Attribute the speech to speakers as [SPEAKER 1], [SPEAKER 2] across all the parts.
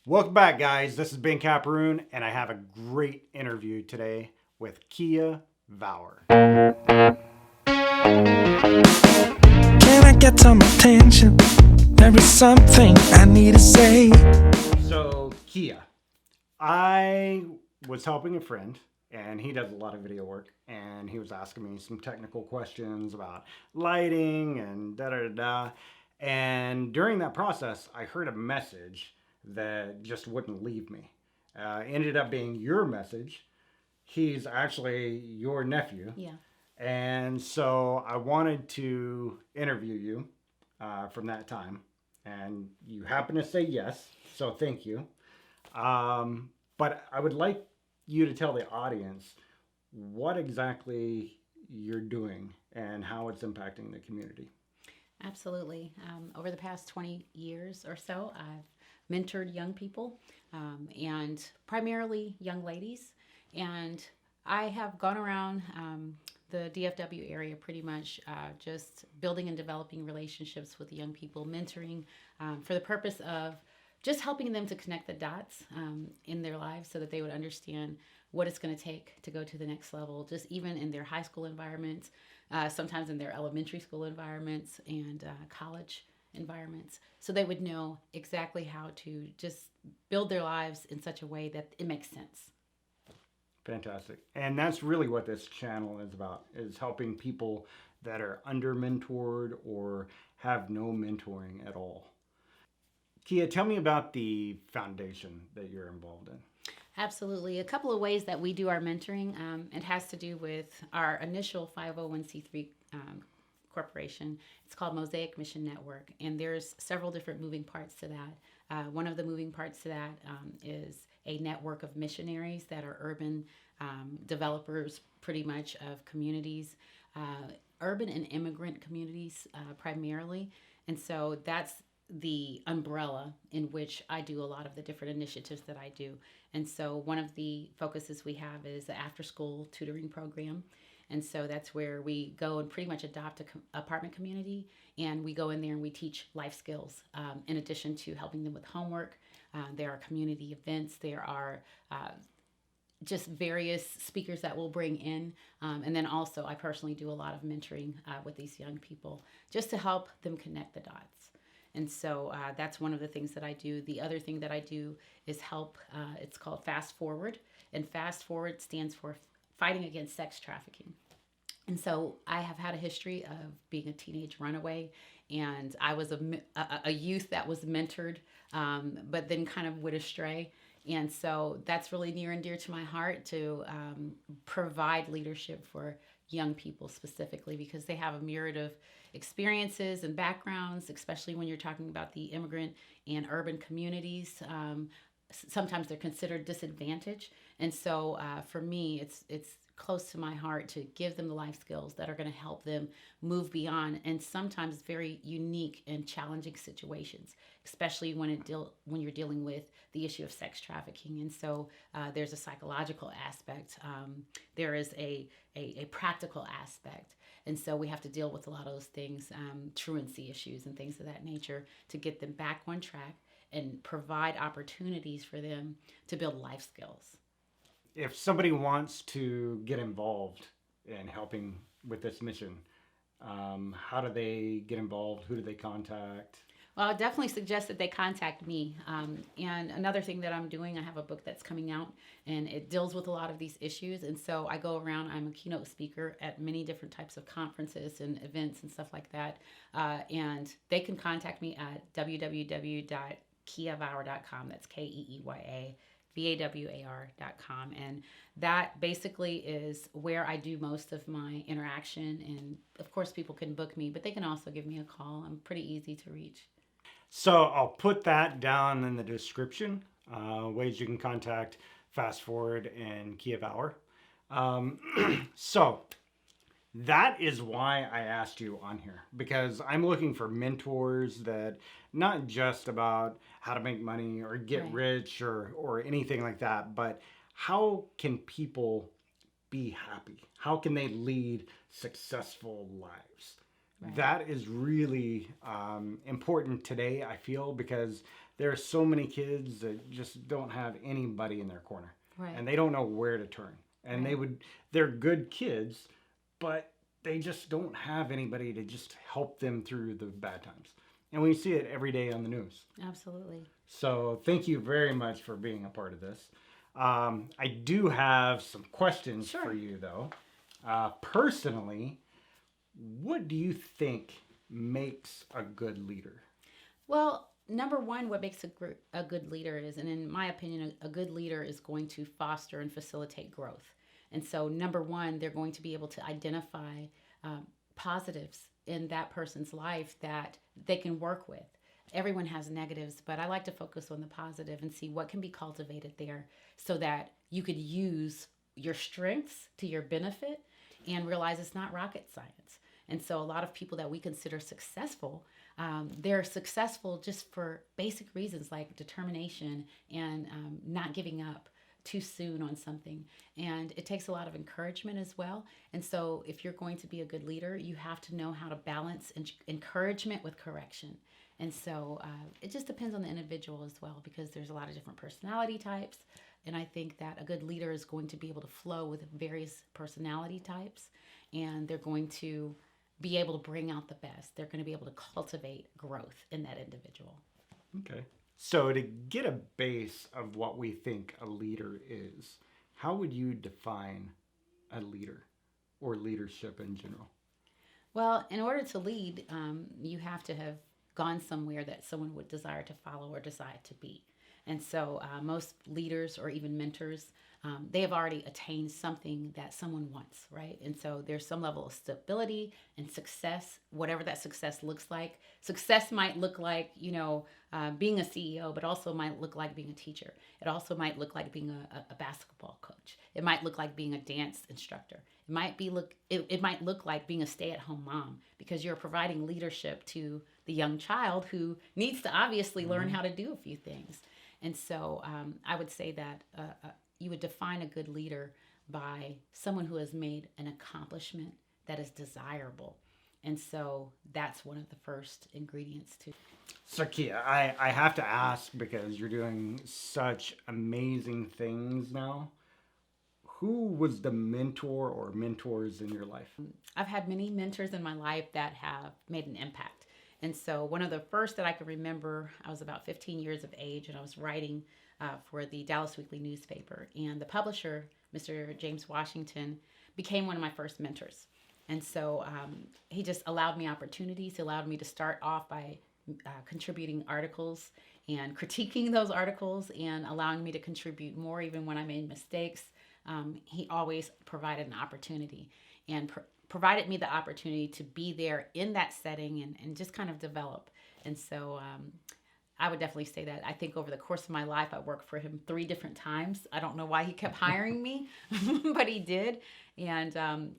[SPEAKER 1] Welcome back, guys. This is Ben Caparoon, and I have a great interview today with Keeya Vawar.
[SPEAKER 2] Can I get some attention? There is something I need to say.
[SPEAKER 1] So, Keeya, I was helping a friend, and he does a lot of video work, and he was asking me some technical questions about lighting and da da da da. And during that process, I heard a message that just wouldn't leave me. Ended up being your message. He's actually your nephew.
[SPEAKER 3] Yeah.
[SPEAKER 1] And so I wanted to interview you from that time. And you happen to say yes. So thank you. But I would like you to tell the audience what exactly you're doing and how it's impacting the community.
[SPEAKER 3] Absolutely. Over the past 20 years or so, I've mentored young people and primarily young ladies. And I have gone around the DFW area pretty much just building and developing relationships with young people, mentoring for the purpose of just helping them to connect the dots in their lives so that they would understand what it's going to take to go to the next level, just even in their high school environments, sometimes in their elementary school environments and college environments, so they would know exactly how to just build their lives in such a way that it makes sense.
[SPEAKER 1] Fantastic. And that's really what this channel is about, is helping people that are under mentored or have no mentoring at all. Keeya, tell me about the foundation that you're involved in.
[SPEAKER 3] Absolutely. A couple of ways that we do our mentoring. It has to do with our initial 501c3 corporation. It's called Mosaic Mission Network, and there's several different moving parts to that. One of the moving parts to that is a network of missionaries that are urban developers, pretty much of communities, urban and immigrant communities primarily. And so that's the umbrella in which I do a lot of the different initiatives that I do. And so one of the focuses we have is the after school tutoring program. And so that's where we go and pretty much adopt an apartment community, and we go in there and we teach life skills in addition to helping them with homework. There are community events. There are just various speakers that we'll bring in. And then also I personally do a lot of mentoring with these young people just to help them connect the dots. And so that's one of the things that I do. The other thing that I do is help, it's called F.A.S.T. And F.A.S.T. stands for Fighting Against Sex Trafficking. And so I have had a history of being a teenage runaway, and I was a youth that was mentored, but then kind of went astray. And so that's really near and dear to my heart to provide leadership for young people specifically, because they have a myriad of experiences and backgrounds, especially when you're talking about the immigrant and urban communities. Sometimes they're considered disadvantaged. And so for me, it's close to my heart to give them the life skills that are going to help them move beyond, and sometimes very unique and challenging situations, especially when you're dealing with the issue of sex trafficking. And so there's a psychological aspect. There is a practical aspect. And so we have to deal with a lot of those things, truancy issues and things of that nature, to get them back on track and provide opportunities for them to build life skills.
[SPEAKER 1] If somebody wants to get involved in helping with this mission, how do they get involved? Who do they contact?
[SPEAKER 3] Well, I would definitely suggest that they contact me. And another thing that I'm doing, I have a book that's coming out, and it deals with a lot of these issues. And so I go around, I'm a keynote speaker at many different types of conferences and events and stuff like that. And they can contact me at www.keeyavawar.com. That's Keeya Vawar.com. And that basically is where I do most of my interaction. And of course, people can book me, but they can also give me a call. I'm pretty easy to reach.
[SPEAKER 1] So I'll put that down in the description, ways you can contact Fast Forward and Keeya Vawar. So that is why I asked you on here, because I'm looking for mentors that not just about how to make money or get
[SPEAKER 3] Right.
[SPEAKER 1] rich or anything like that, but how can people be happy? How can they lead successful lives?
[SPEAKER 3] Right.
[SPEAKER 1] That is really important today, I feel, because There are so many kids that just don't have anybody in their corner.
[SPEAKER 3] Right.
[SPEAKER 1] And they don't know where to turn. And they're good kids, but they just don't have anybody to just help them through the bad times. And we see it every day on the news.
[SPEAKER 3] Absolutely.
[SPEAKER 1] So thank you very much for being a part of this. I do have some questions for you, though. Personally, what do you think makes a good leader?
[SPEAKER 3] Well, number one, what makes a good leader is, and in my opinion, a good leader is going to foster and facilitate growth. And so, number one, they're going to be able to identify positives in that person's life that they can work with. Everyone has negatives, but I like to focus on the positive and see what can be cultivated there so that you could use your strengths to your benefit and realize it's not rocket science. And so a lot of people that we consider successful, they're successful just for basic reasons like determination and not giving up too soon on something. And it takes a lot of encouragement as well. And so if you're going to be a good leader, you have to know how to balance encouragement with correction. And so it just depends on the individual as well, because there's a lot of different personality types. And I think that a good leader is going to be able to flow with various personality types, and they're going to be able to bring out the best. They're going to be able to cultivate growth in that individual.
[SPEAKER 1] Okay. So to get a base of what we think a leader is, how would you define a leader or leadership in general?
[SPEAKER 3] Well, in order to lead, you have to have gone somewhere that someone would desire to follow or decide to be. And so most leaders or even mentors, they have already attained something that someone wants, right? And so there's some level of stability and success, whatever that success looks like. Success might look like, being a CEO, but also might look like being a teacher. It also might look like being a basketball coach. It might look like being a dance instructor. It might look like being a stay-at-home mom, because you're providing leadership to the young child who needs to obviously learn how to do a few things. And so I would say that you would define a good leader by someone who has made an accomplishment that is desirable. And so that's one of the first ingredients to.
[SPEAKER 1] So Keeya, I have to ask, because you're doing such amazing things now. Who was the mentor or mentors in your life?
[SPEAKER 3] I've had many mentors in my life that have made an impact. And so one of the first that I can remember, I was about 15 years of age, and I was writing for the Dallas Weekly newspaper. And the publisher, Mr. James Washington, became one of my first mentors. And so he just allowed me opportunities. He allowed me to start off by contributing articles and critiquing those articles and allowing me to contribute more even when I made mistakes. He always provided an opportunity and provided me the opportunity to be there in that setting and just kind of develop. And so I would definitely say that. I think over the course of my life, I worked for him 3 different times. I don't know why he kept hiring me, but he did. And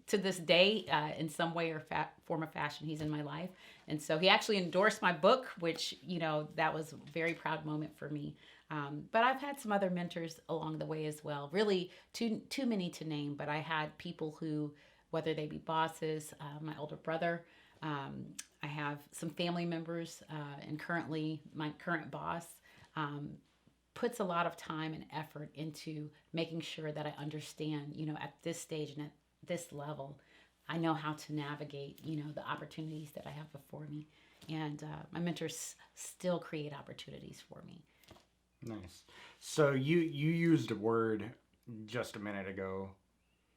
[SPEAKER 3] to this day, in some way or form or fashion, he's in my life. And so he actually endorsed my book, which, that was a very proud moment for me. But I've had some other mentors along the way as well. Really too many to name, but I had people who, whether they be bosses, my older brother, I have some family members, and currently my current boss puts a lot of time and effort into making sure that I understand, at this stage and at this level, I know how to navigate, the opportunities that I have before me. And my mentors still create opportunities for me.
[SPEAKER 1] Nice. So you used a word just a minute ago,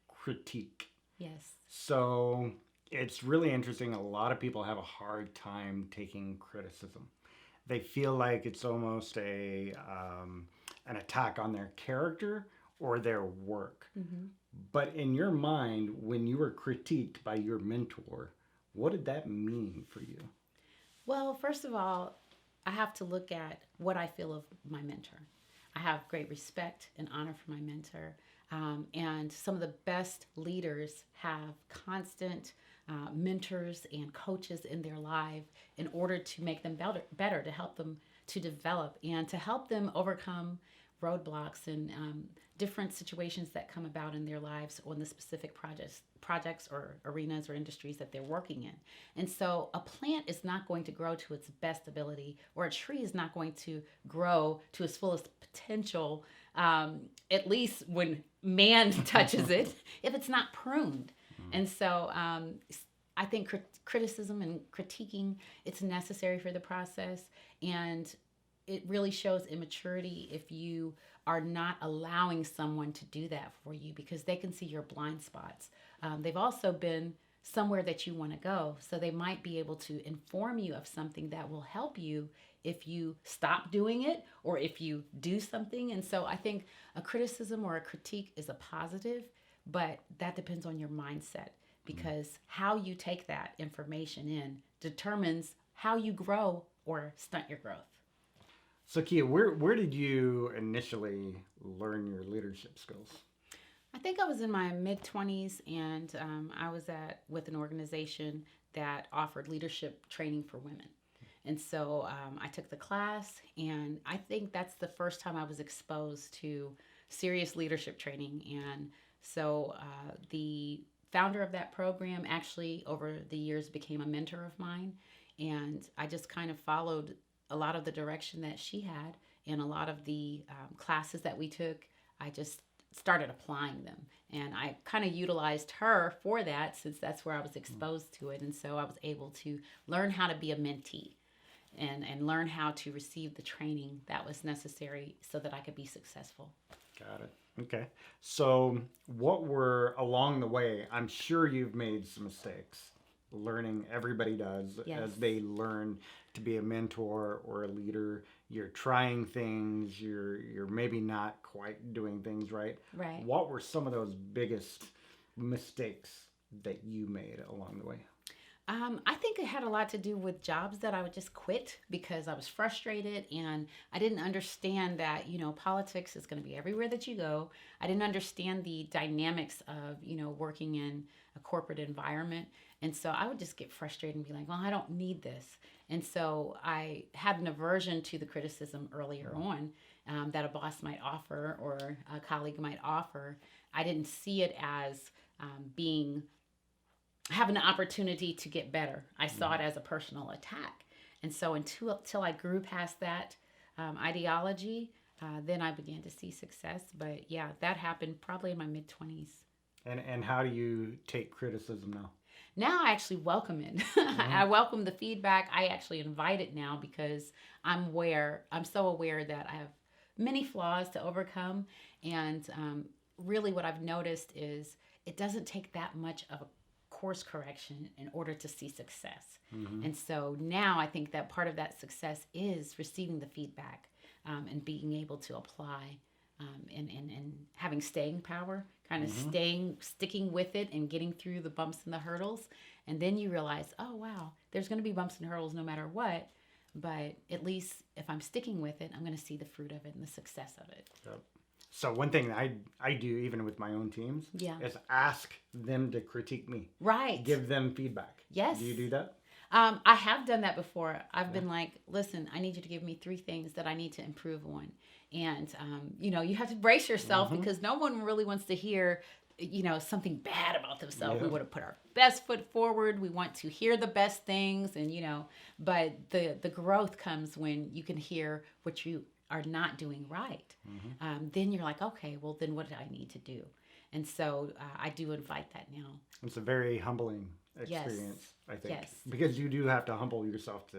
[SPEAKER 1] critique.
[SPEAKER 3] Yes.
[SPEAKER 1] So it's really interesting. A lot of people have a hard time taking criticism. They feel like it's almost an attack on their character or their work. Mm-hmm. But in your mind, when you were critiqued by your mentor, what did that mean for you?
[SPEAKER 3] Well, first of all, I have to look at what I feel of my mentor. I have great respect and honor for my mentor. And some of the best leaders have constant mentors and coaches in their life in order to make them better, to help them to develop and to help them overcome roadblocks and different situations that come about in their lives on the specific projects or arenas or industries that they're working in. And so a plant is not going to grow to its best ability, or a tree is not going to grow to its fullest potential, at least when man touches it, if it's not pruned. And so I think criticism and critiquing, it's necessary for the process. And it really shows immaturity if you are not allowing someone to do that for you, because they can see your blind spots. They've also been somewhere that you want to go. So they might be able to inform you of something that will help you if you stop doing it or if you do something. And so I think a criticism or a critique is a positive, but that depends on your mindset, because how you take that information in determines how you grow or stunt your growth.
[SPEAKER 1] So Keeya, where did you initially learn your leadership skills?
[SPEAKER 3] I think I was in my mid-20s, and I was with an organization that offered leadership training for women. And so I took the class, and I think that's the first time I was exposed to serious leadership training. And so the founder of that program actually over the years became a mentor of mine, and I just kind of followed a lot of the direction that she had, and a lot of the classes that we took, I just started applying them. And I kind of utilized her for that, since that's where I was exposed to it. And so I was able to learn how to be a mentee and learn how to receive the training that was necessary so that I could be successful.
[SPEAKER 1] Got it. Okay. So what were along the way, I'm sure you've made some mistakes. Learning, everybody does.
[SPEAKER 3] Yes.
[SPEAKER 1] As they learn to be a mentor or a leader, you're trying things, you're maybe not quite doing things right.
[SPEAKER 3] Right.
[SPEAKER 1] What were some of those biggest mistakes that you made along the way?
[SPEAKER 3] I think it had a lot to do with jobs that I would just quit because I was frustrated, and I didn't understand that, politics is going to be everywhere that you go. I didn't understand the dynamics of, working in a corporate environment. And so I would just get frustrated and be like, well, I don't need this. And so I had an aversion to the criticism earlier on that a boss might offer or a colleague might offer. I didn't see it as having an opportunity to get better. I saw it as a personal attack. And so until I grew past that ideology, then I began to see success. But yeah, that happened probably in my mid-20s.
[SPEAKER 1] And how do you take criticism now?
[SPEAKER 3] Now I actually welcome it. I welcome the feedback. I actually invite it now because I'm so aware that I have many flaws to overcome. And really what I've noticed is it doesn't take that much of a course correction in order to see success. And so now I think that part of that success is receiving the feedback and being able to apply and having staying power, kind of sticking with it and getting through the bumps and the hurdles. And then you realize, oh, wow, there's going to be bumps and hurdles no matter what. But at least if I'm sticking with it, I'm going to see the fruit of it and the success of it.
[SPEAKER 1] Yep. So one thing that I do even with my own teams is ask them to critique me.
[SPEAKER 3] Right.
[SPEAKER 1] Give them feedback.
[SPEAKER 3] Yes.
[SPEAKER 1] Do you do that?
[SPEAKER 3] I have done that before. I've been like, listen, I need you to give me 3 things that I need to improve on. And, you have to brace yourself because no one really wants to hear, something bad about themselves.
[SPEAKER 1] Yeah.
[SPEAKER 3] We want to put our best foot forward. We want to hear the best things. And, but the growth comes when you can hear what you are not doing right. Then you're like, okay, well, then what do I need to do? And so I do invite that now.
[SPEAKER 1] It's a very humbling experience, I think.
[SPEAKER 3] Yes.
[SPEAKER 1] Because you do have to humble yourself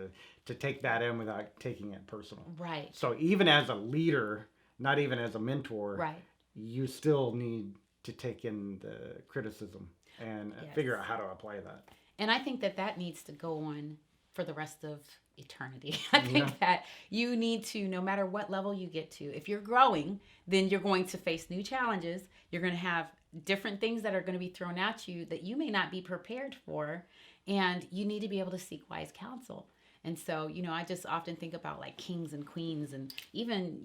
[SPEAKER 1] to take that in without taking it personal.
[SPEAKER 3] Right.
[SPEAKER 1] So even as a leader, not even as a mentor,
[SPEAKER 3] Right.
[SPEAKER 1] you still need to take in the criticism and figure out how to apply that.
[SPEAKER 3] And I think that needs to go on for the rest of eternity. I think that you need to, no matter what level you get to, if you're growing, then you're going to face new challenges. You're going to have different things that are going to be thrown at you that you may not be prepared for. And you need to be able to seek wise counsel. And so, I just often think about like kings and queens and even,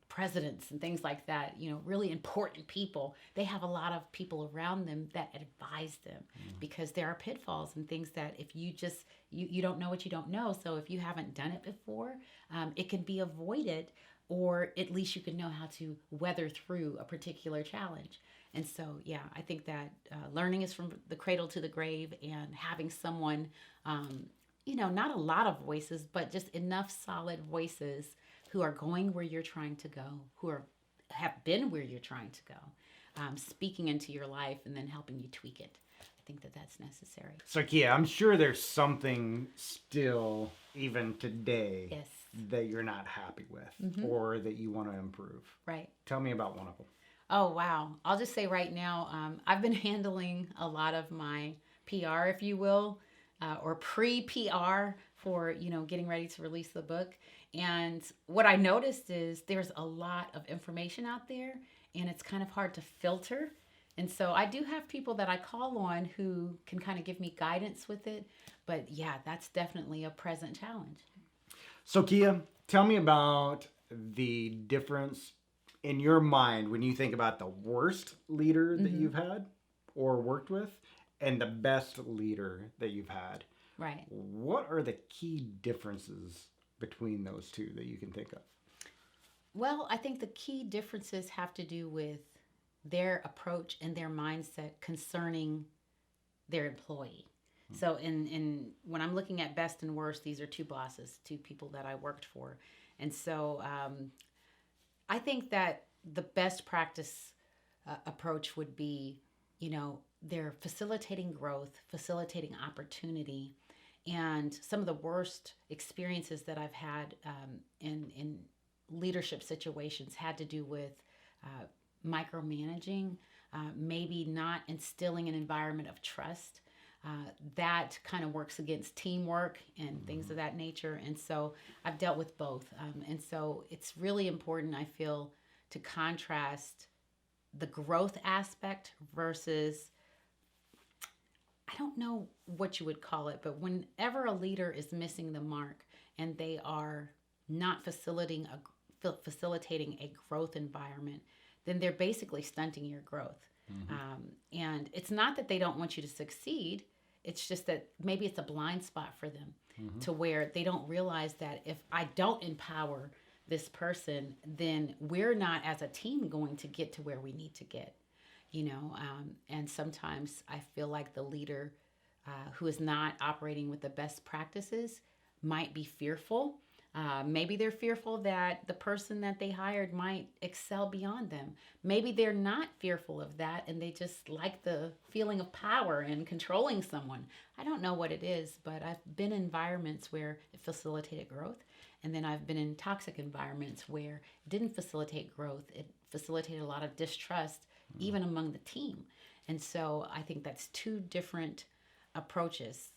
[SPEAKER 3] presidents and things like that, really important people. They have a lot of people around them that advise them because there are pitfalls and things that if you just, you don't know what you don't know. So if you haven't done it before, it can be avoided or at least you can know how to weather through a particular challenge. And so, yeah, I think that learning is from the cradle to the grave, and having someone, not a lot of voices, but just enough solid voices who are going where you're trying to go, have been where you're trying to go, speaking into your life and then helping you tweak it. I think that that's necessary.
[SPEAKER 1] So, Keeya, I'm sure there's something still, even today,
[SPEAKER 3] Yes.
[SPEAKER 1] that you're not happy with or that you want to improve.
[SPEAKER 3] Right.
[SPEAKER 1] Tell me about one of them.
[SPEAKER 3] Oh, wow. I'll just say right now, I've been handling a lot of my PR, if you will, or pre-PR for, getting ready to release the book. And what I noticed is there's a lot of information out there, and it's kind of hard to filter. And so I do have people that I call on who can kind of give me guidance with it. But yeah, that's definitely a present challenge.
[SPEAKER 1] So, Keeya, tell me about the difference in your mind when you think about the worst leader that you've had or worked with and the best leader that you've had.
[SPEAKER 3] Right.
[SPEAKER 1] What are the key differences between those two that you can think of?
[SPEAKER 3] Well, I think the key differences have to do with their approach and their mindset concerning their employee. So when I'm looking at best and worst, these are two bosses, two people that I worked for. And so I think that the best practice approach would be, they're facilitating growth, facilitating opportunity. And some of the worst experiences that I've had in leadership situations had to do with micromanaging, maybe not instilling an environment of trust. That kind of works against teamwork and things of that nature. And so I've dealt with both. And so it's really important, I feel, to contrast the growth aspect versus, I don't know what you would call it, but whenever a leader is missing the mark and they are not facilitating a growth environment, then they're basically stunting your growth. And it's not that they don't want you to succeed. It's just that maybe it's a blind spot for them to where they don't realize that if I don't empower this person, then we're not as a team going to get to where we need to get, and sometimes I feel like the leader who is not operating with the best practices might be fearful. Maybe they're fearful that the person that they hired might excel beyond them. Maybe they're not fearful of that and they just like the feeling of power and controlling someone. I don't know what it is, but I've been in environments where it facilitated growth. And then I've been in toxic environments where it didn't facilitate growth. It facilitated a lot of distrust, even among the team. And so I think that's two different approaches: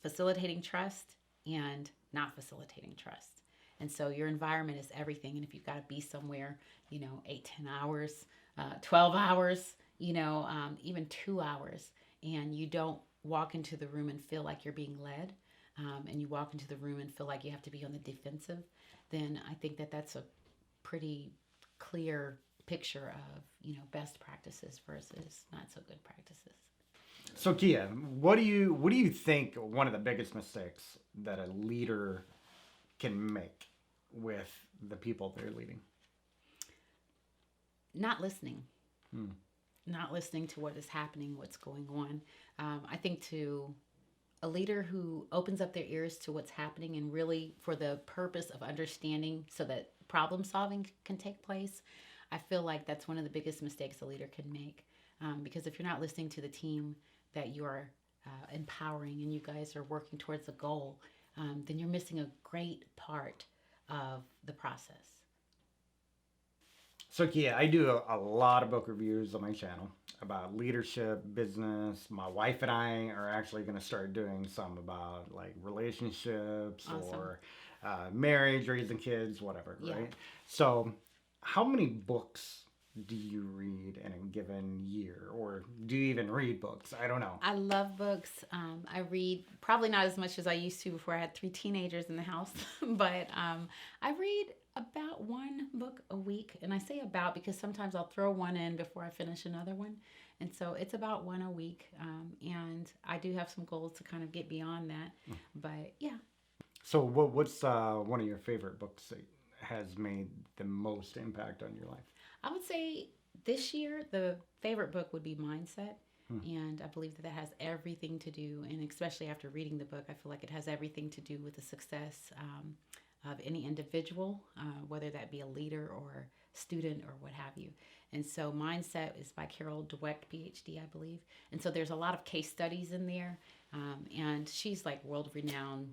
[SPEAKER 3] facilitating trust and not facilitating trust. And so your environment is everything. And if you've got to be somewhere, 8, 10 hours, 12 hours, even 2 hours, and you don't walk into the room and feel like you're being led, and you walk into the room and feel like you have to be on the defensive, then I think that that's a pretty clear picture of, best practices versus not so good practices.
[SPEAKER 1] So, Keeya, what do you think one of the biggest mistakes that a leader can make with the people they're leading?
[SPEAKER 3] Not listening. Not listening to what is happening, what's going on. I think to a leader who opens up their ears to what's happening and really for the purpose of understanding so that problem solving can take place, I feel like that's one of the biggest mistakes a leader can make. Because if you're not listening to the team that you're empowering and you guys are working towards a goal, then you're missing a great part of the process.
[SPEAKER 1] So, Keeya, I do a lot of book reviews on my channel about leadership, business. My wife and I are actually going to start doing some about like relationships or marriage, raising kids, whatever, right? So how many books do you read in a given year, or do you even read books? I don't know.
[SPEAKER 3] I love books. I read probably not as much as I used to before I had 3 teenagers in the house, but I read about 1 book a week. And I say about because sometimes I'll throw one in before I finish another one. And so it's about 1 a week. And I do have some goals to kind of get beyond that. But yeah.
[SPEAKER 1] So what's one of your favorite books has made the most impact on your life?
[SPEAKER 3] I would say this year, the favorite book would be Mindset. And I believe that has everything to do, and especially after reading the book, I feel like it has everything to do with the success of any individual, whether that be a leader or student or what have you. And so Mindset is by Carol Dweck, PhD, I believe. And so there's a lot of case studies in there. And she's like world renowned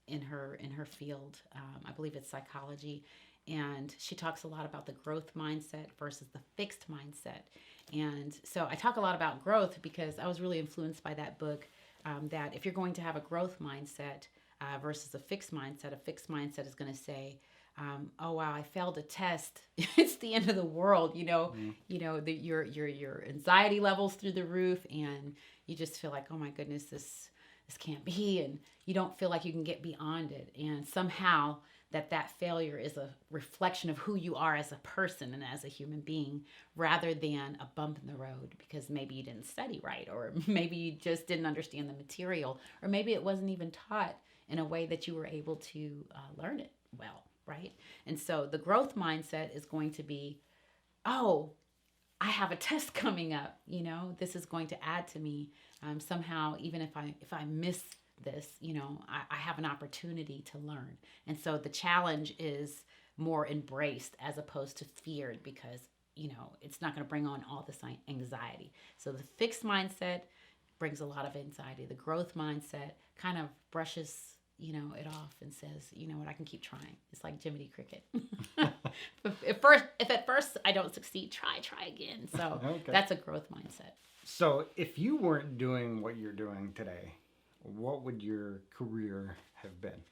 [SPEAKER 3] in her field. I believe it's psychology. And she talks a lot about the growth mindset versus the fixed mindset. And so I talk a lot about growth because I was really influenced by that book, that if you're going to have a growth mindset versus a fixed mindset is going to say, oh wow, I failed a test. It's the end of the world, your anxiety levels through the roof, and you just feel like, oh my goodness, this can't be, and you don't feel like you can get beyond it. And somehow that failure is a reflection of who you are as a person and as a human being, rather than a bump in the road because maybe you didn't study right, or maybe you just didn't understand the material, or maybe it wasn't even taught in a way that you were able to learn it well, right? And so the growth mindset is going to be, oh, I have a test coming up, this is going to add to me. Somehow, even if I miss this, I have an opportunity to learn. And so the challenge is more embraced as opposed to feared, because, it's not going to bring on all this anxiety. So the fixed mindset brings a lot of anxiety. The growth mindset kind of brushes, it off and says, you know what, I can keep trying. It's like Jiminy Cricket. if at first I don't succeed, try again. So
[SPEAKER 1] Okay.
[SPEAKER 3] That's a growth mindset.
[SPEAKER 1] So if you weren't doing what you're doing today, what would your career have been?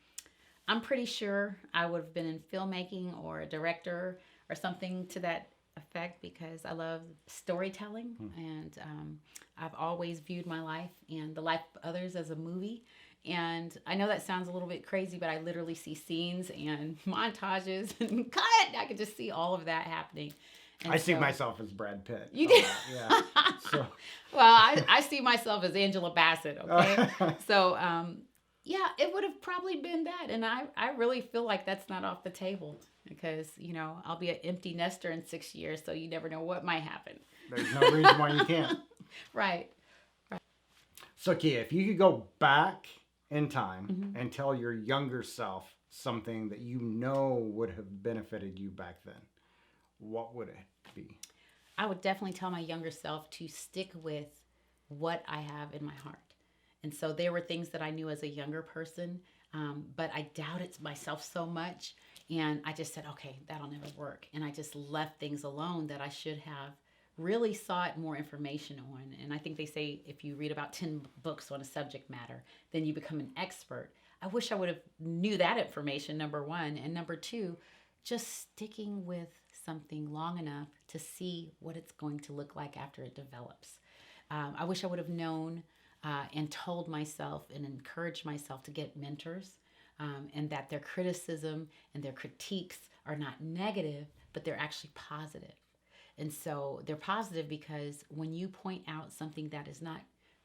[SPEAKER 3] I'm pretty sure I would have been in filmmaking or a director or something to that effect, because I love storytelling. And I've always viewed my life and the life of others as a movie. And I know that sounds a little bit crazy, but I literally see scenes and montages and cut. I could just see all of that happening. And
[SPEAKER 1] I see myself as Brad Pitt.
[SPEAKER 3] You do?
[SPEAKER 1] Yeah. So.
[SPEAKER 3] Well, I see myself as Angela Bassett, okay? So, yeah, it would have probably been that. And I really feel like that's not off the table, because, I'll be an empty nester in 6 years, so you never know what might happen.
[SPEAKER 1] There's no reason why you can't.
[SPEAKER 3] Right.
[SPEAKER 1] So, Keeya, if you could go back in time and tell your younger self something that would have benefited you back then, what would it be?
[SPEAKER 3] I would definitely tell my younger self to stick with what I have in my heart. And so there were things that I knew as a younger person, but I doubted myself so much. And I just said, okay, that'll never work. And I just left things alone that I should have really sought more information on. And I think they say if you read about 10 books on a subject matter, then you become an expert. I wish I would have knew that information, number one. And number two, just sticking with something long enough to see what it's going to look like after it develops. I wish I would have known and told myself and encouraged myself to get mentors, and that their criticism and their critiques are not negative, but they're actually positive. And so they're positive because when you point out something that is not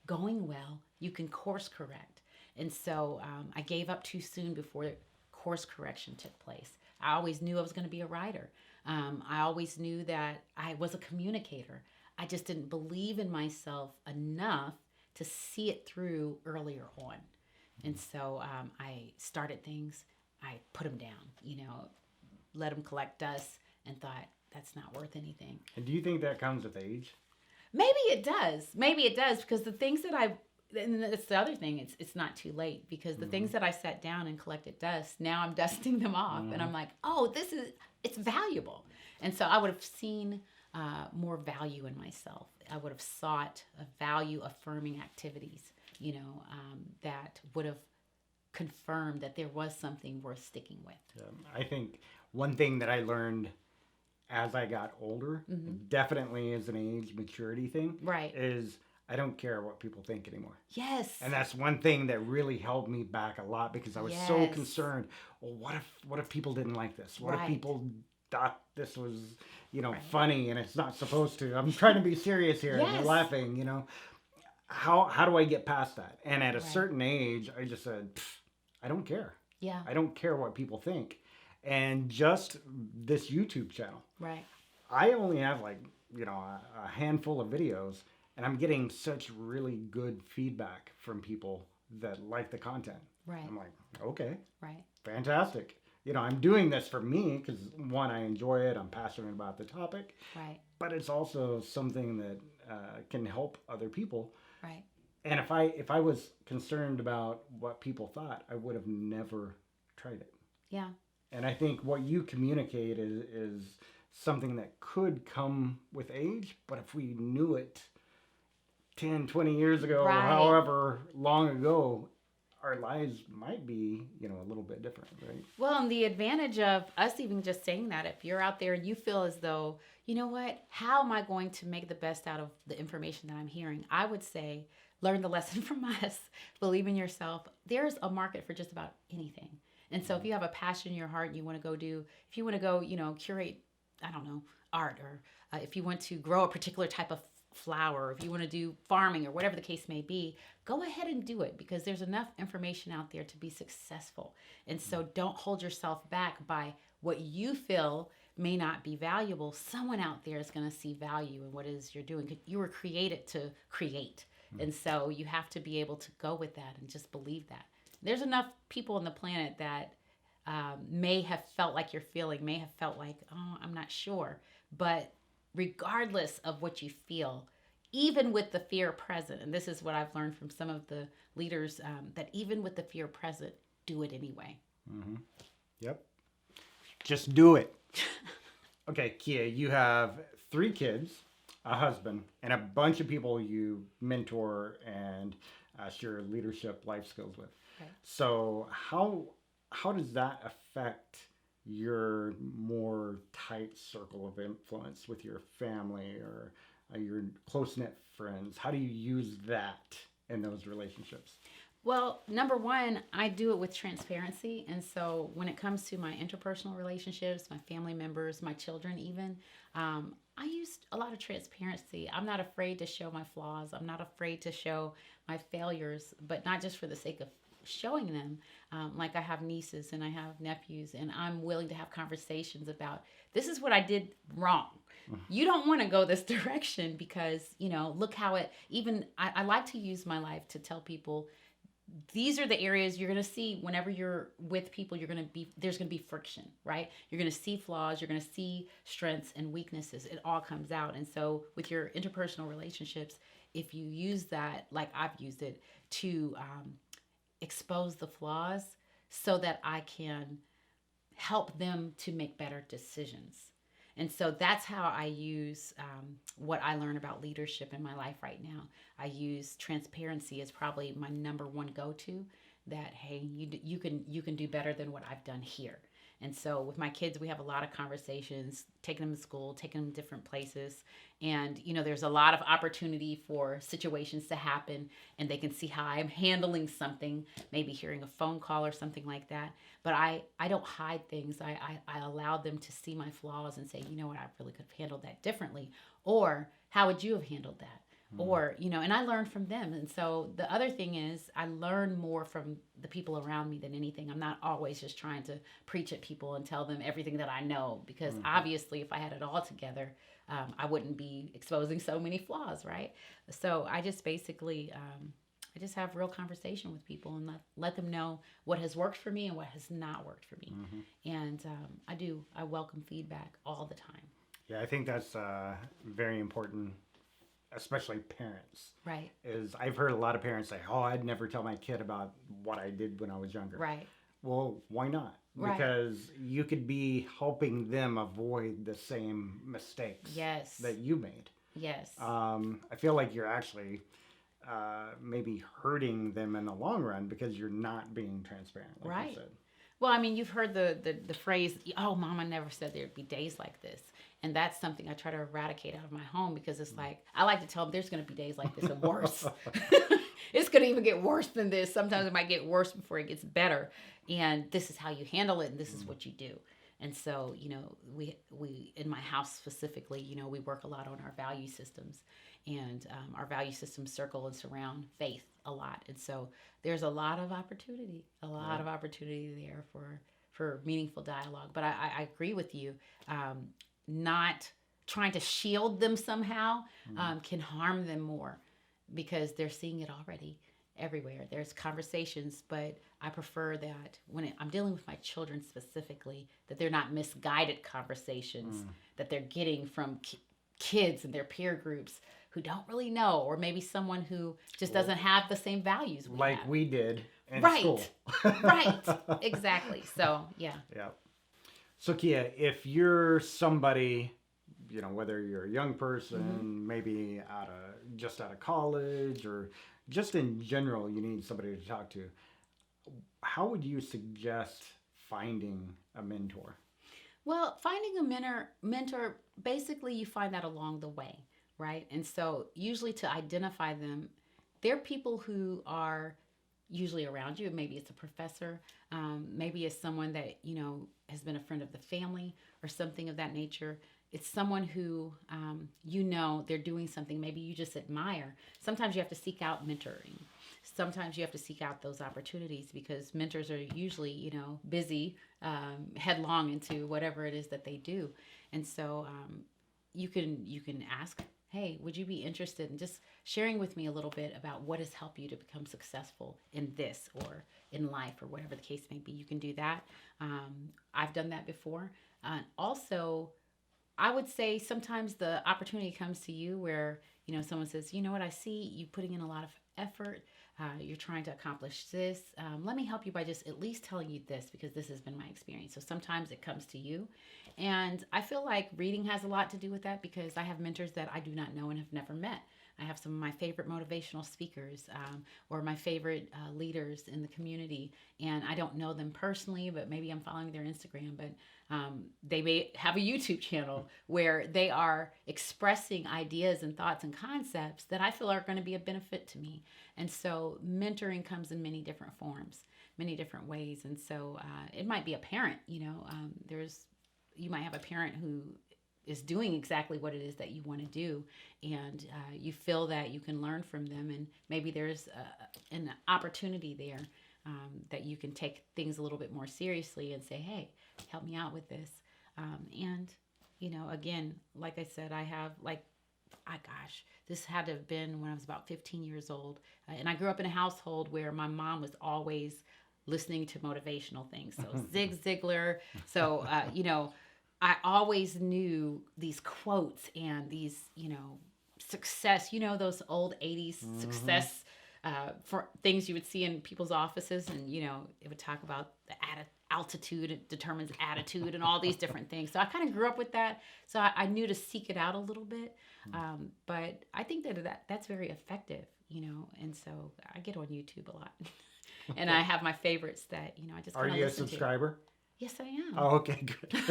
[SPEAKER 3] going well, you can course correct. And so I gave up too soon before course correction took place. I always knew I was going to be a writer. I always knew that I was a communicator. I just didn't believe in myself enough to see it through earlier on. And so I started things, I put them down, let them collect dust, and thought, that's not worth anything.
[SPEAKER 1] And do you think that comes with age?
[SPEAKER 3] Maybe it does, because the things that and that's the other thing, it's not too late, because the things that I sat down and collected dust, now I'm dusting them off, and I'm like, oh, it's valuable. And so I would have seen more value in myself. I would have sought value affirming activities, that would have confirmed that there was something worth sticking with.
[SPEAKER 1] I think one thing that I learned as I got older, definitely is an age maturity thing,
[SPEAKER 3] right,
[SPEAKER 1] is I don't care what people think anymore.
[SPEAKER 3] Yes.
[SPEAKER 1] And that's one thing that really held me back a lot, because I was so concerned, well, what if people didn't like this? What if people thought this was, funny and it's not supposed to? I'm trying to be serious here and they're laughing, How do I get past that? And at a certain age, I just said, I don't care.
[SPEAKER 3] Yeah.
[SPEAKER 1] I don't care what people think. And just this YouTube channel,
[SPEAKER 3] Right.
[SPEAKER 1] I only have like, a handful of videos, and I'm getting such really good feedback from people that like the content.
[SPEAKER 3] Right.
[SPEAKER 1] I'm like, okay,
[SPEAKER 3] Right.
[SPEAKER 1] fantastic. I'm doing this for me because one, I enjoy it. I'm passionate about the topic,
[SPEAKER 3] Right.
[SPEAKER 1] but it's also something that can help other people.
[SPEAKER 3] Right.
[SPEAKER 1] And if I was concerned about what people thought, I would have never tried it.
[SPEAKER 3] Yeah.
[SPEAKER 1] And I think what you communicate is something that could come with age, but if we knew it 10, 20 years ago,
[SPEAKER 3] Right.
[SPEAKER 1] however long ago, our lives might be, a little bit different, right?
[SPEAKER 3] Well, and the advantage of us even just saying that, if you're out there and you feel as though, you know what, how am I going to make the best out of the information that I'm hearing? I would say, learn the lesson from us, believe in yourself. There's a market for just about anything. And so if you have a passion in your heart and you want to if you want to go, curate, I don't know, art, or if you want to grow a particular type of flower, or if you want to do farming or whatever the case may be, go ahead and do it, because there's enough information out there to be successful. And so don't hold yourself back by what you feel may not be valuable. Someone out there is going to see value in what it is you're doing. You were created to create. And so you have to be able to go with that and just believe that. There's enough people on the planet that may have felt like you're feeling, may have felt like, oh, I'm not sure. But regardless of what you feel, even with the fear present, and this is what I've learned from some of the leaders, that even with the fear present, do it anyway.
[SPEAKER 1] Mm-hmm. Yep. Just do it. Okay, Keeya, you have 3 kids, a husband, and a bunch of people you mentor and share leadership life skills with.
[SPEAKER 3] Okay.
[SPEAKER 1] So how does that affect your more tight circle of influence with your family or your close-knit friends? How do you use that in those relationships?
[SPEAKER 3] Well, number one, I do it with transparency. And so when it comes to my interpersonal relationships, my family members, my children even, I use a lot of transparency. I'm not afraid to show my flaws. I'm not afraid to show my failures, but not just for the sake of showing them. Like I have nieces and I have nephews, and I'm willing to have conversations about, this is what I did wrong. You don't want to go this direction because, look how I like to use my life to tell people, these are the areas you're going to see whenever you're with people. There's going to be friction, right? You're going to see flaws. You're going to see strengths and weaknesses. It all comes out. And so with your interpersonal relationships, if you use that, like I've used it, to expose the flaws so that I can help them to make better decisions. And so that's how I use what I learn about leadership in my life right now. I use transparency as probably my number one go-to, that, hey, you can do better than what I've done here. And so with my kids, we have a lot of conversations, taking them to school, taking them to different places. And, there's a lot of opportunity for situations to happen, and they can see how I'm handling something, maybe hearing a phone call or something like that. But I don't hide things. I allow them to see my flaws and say, you know what, I really could have handled that differently. Or how would you have handled that? Or, and I learn from them. And so the other thing is, I learn more from the people around me than anything. I'm not always just trying to preach at people and tell them everything that I know, because obviously if I had it all together, I wouldn't be exposing so many flaws, right? So I just basically, I just have real conversation with people and let them know what has worked for me and what has not worked for me. And I welcome feedback all the time.
[SPEAKER 1] Yeah, I think that's very important, especially parents.
[SPEAKER 3] Right.
[SPEAKER 1] Is I've heard a lot of parents say, "Oh, I'd never tell my kid about what I did when I was younger."
[SPEAKER 3] Right.
[SPEAKER 1] Well, why not?
[SPEAKER 3] Right.
[SPEAKER 1] Because you could be helping them avoid the same mistakes
[SPEAKER 3] Yes.
[SPEAKER 1] that you made.
[SPEAKER 3] Yes.
[SPEAKER 1] I feel like you're actually maybe hurting them in the long run because you're not being transparent, like
[SPEAKER 3] Right.
[SPEAKER 1] you said.
[SPEAKER 3] Well, I mean, you've heard the phrase, "Oh, Mama never said there'd be days like this," and that's something I try to eradicate out of my home, because it's like, I like to tell them there's going to be days like this and worse. It's going to even get worse than this. Sometimes it might get worse before it gets better, and this is how you handle it, and this is what you do. And so, we in my house specifically, we work a lot on our value systems, and our value systems circle and surround faith a lot. And so there's a lot of opportunity there for meaningful dialogue. But I agree with you. Not trying to shield them somehow can harm them more because they're seeing it already everywhere. There's conversations, but I prefer that when I'm dealing with my children specifically, that they're not misguided conversations that they're getting from kids and their peer groups who don't really know, or maybe someone who just doesn't have the same values we
[SPEAKER 1] like
[SPEAKER 3] have.
[SPEAKER 1] we did in
[SPEAKER 3] Right.
[SPEAKER 1] school.
[SPEAKER 3] Right. Exactly. So, yeah.
[SPEAKER 1] Yeah. So Keeya, if you're somebody, you know, whether you're a young person, maybe just out of college, or just in general, you need somebody to talk to, how would you suggest finding a mentor?
[SPEAKER 3] Well, finding a mentor, basically you find that along the way, right? And so usually to identify them, they're people who are usually around you. Maybe it's a professor, maybe it's someone that, you know, has been a friend of the family or something of that nature. It's someone who, you know, they're doing something maybe you just admire. Sometimes you have to seek out mentoring. Sometimes you have to seek out those opportunities because mentors are usually, you know, busy, headlong into whatever it is that they do. And so you can ask, hey, would you be interested in just sharing with me a little bit about what has helped you to become successful in this or in life or whatever the case may be? You can do that. I've done that before. Also, I would say sometimes the opportunity comes to you where, you know, someone says, you know what, I see you putting in a lot of effort. You're trying to accomplish this. Let me help you by just at least telling you this because this has been my experience. So sometimes it comes to you. And I feel like reading has a lot to do with that because I have mentors that I do not know and have never met. I have some of my favorite motivational speakers or my favorite leaders in the community. And I don't know them personally, but maybe I'm following their Instagram. But they may have a YouTube channel where they are expressing ideas and thoughts and concepts that I feel are going to be a benefit to me. And so mentoring comes in many different forms, many different ways. And so it might be a parent, you know, you might have a parent who is doing exactly what it is that you want to do, and you feel that you can learn from them, and maybe there's an opportunity there that you can take things a little bit more seriously and say, hey, help me out with this. And, you know, again, like I said, this had to have been when I was about 15 years old. And I grew up in a household where my mom was always listening to motivational things. So Zig Ziglar. So, you know, I always knew these quotes and these, you know, success, you know, those old 80s success for things you would see in people's offices. And, you know, it would talk about the altitude, it determines attitude and all these different things. So I kind of grew up with that. So I knew to seek it out a little bit. But I think that's very effective, you know, and so I get on YouTube a lot. And I have my favorites that, you know, I just kind of listen to.
[SPEAKER 1] Are you a subscriber?
[SPEAKER 3] Yes, I am.
[SPEAKER 1] Oh, okay, good.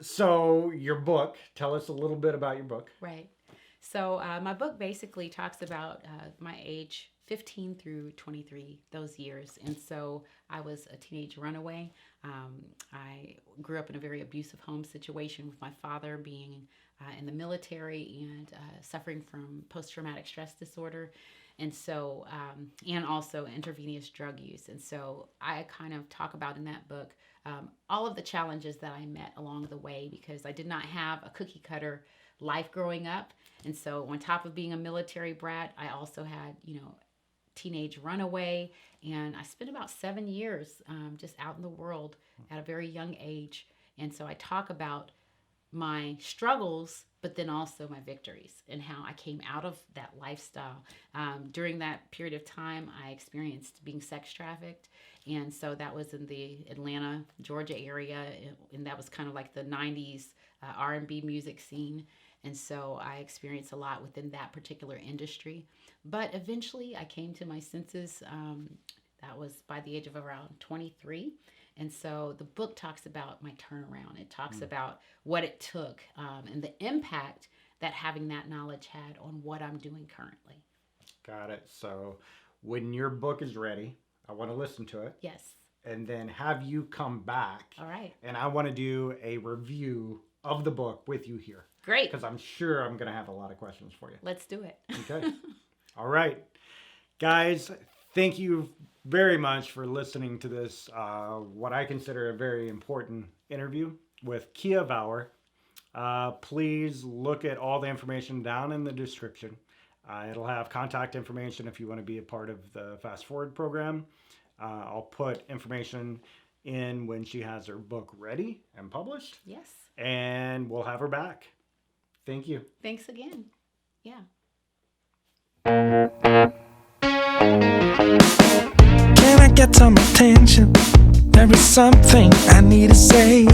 [SPEAKER 1] So your book, tell us a little bit about your book.
[SPEAKER 3] Right. So my book basically talks about my age 15 through 23, those years. And so I was a teenage runaway. I grew up in a very abusive home situation with my father being in the military and suffering from post-traumatic stress disorder. And so, and also intravenous drug use. And so I kind of talk about in that book all of the challenges that I met along the way because I did not have a cookie cutter life growing up. And so on top of being a military brat, I also had, you know, teenage runaway. And I spent about 7 years just out in the world at a very young age. And so I talk about my struggles, but then also my victories and how I came out of that lifestyle. During that period of time, I experienced being sex trafficked. And so that was in the Atlanta, Georgia area. And that was kind of like the 90s R&B music scene. And so I experienced a lot within that particular industry. But eventually I came to my senses. That was by the age of around 23. And so the book talks about my turnaround. It talks about what it took and the impact that having that knowledge had on what I'm doing currently.
[SPEAKER 1] Got it. So when your book is ready, I want to listen to it.
[SPEAKER 3] Yes.
[SPEAKER 1] And then have you come back.
[SPEAKER 3] All right.
[SPEAKER 1] And I want to do a review of the book with you here.
[SPEAKER 3] Great.
[SPEAKER 1] Because I'm sure I'm going to have a lot of questions for you.
[SPEAKER 3] Let's do it.
[SPEAKER 1] Okay. All right. Guys, thank you very much for listening to this, what I consider a very important interview with Keeya Vawar. Please look at all the information down in the description. It'll have contact information if you want to be a part of the Fast Forward program. I'll put information in when she has her book ready and published.
[SPEAKER 3] Yes.
[SPEAKER 1] And we'll have her back. Thank you.
[SPEAKER 3] Thanks again. Yeah.
[SPEAKER 2] Can I get some attention? There is something I need to say.